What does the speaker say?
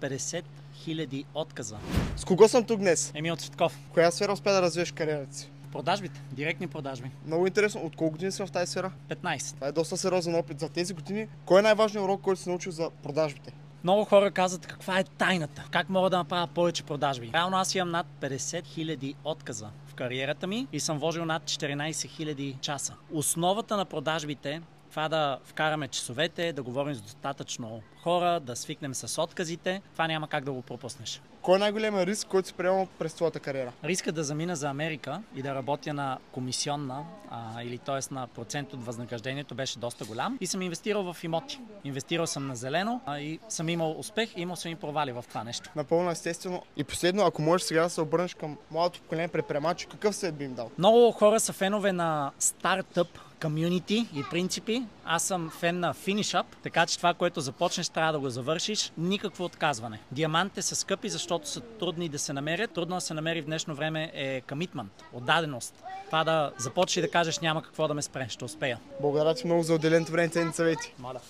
50 000 отказа. С кого съм тук днес? Емил Цветков. В коя сфера успя да развиеш кариерата си? Продажбите, директни продажби. Много интересно. От колко години си в тази сфера? 15. Това е доста сериозен опит. За тези години, кой е най-важният урок, който си научил за продажбите? Много хора казват каква е тайната, как мога да направя повече продажби. Реално аз имам над 50 000 отказа в кариерата ми и съм вложил над 14 000 часа. Основата на продажбите, това да вкараме часовете, да говорим с достатъчно хора, да свикнем с отказите, това няма как да го пропуснеш. Кой е най-големият риск, който си приемал през твоята кариера? Риска да замина за Америка и да работя на комисионна или т.е. на процент от възнаграждението беше доста голям и съм инвестирал в имоти. Инвестирал съм на зелено и съм имал успех, имал съм и провали в това нещо. Напълно естествено. И последно, ако можеш сега да се обърнеш към младото поколение предприемачи, какъв съвет би им дал? Много хора са фенове на стартъп комюнити и принципи. Аз съм фен на финишъп, така че това, което започнеш, трябва да го завършиш. Никакво отказване. Диамантите са скъпи, защото са трудни да се намерят. Трудно да се намери в днешно време е комитмент, отдаденост. Това да започнеш и да кажеш няма какво да ме спре, ще успея. Благодаря ти много за отделеното време и ценни съвети. Моля.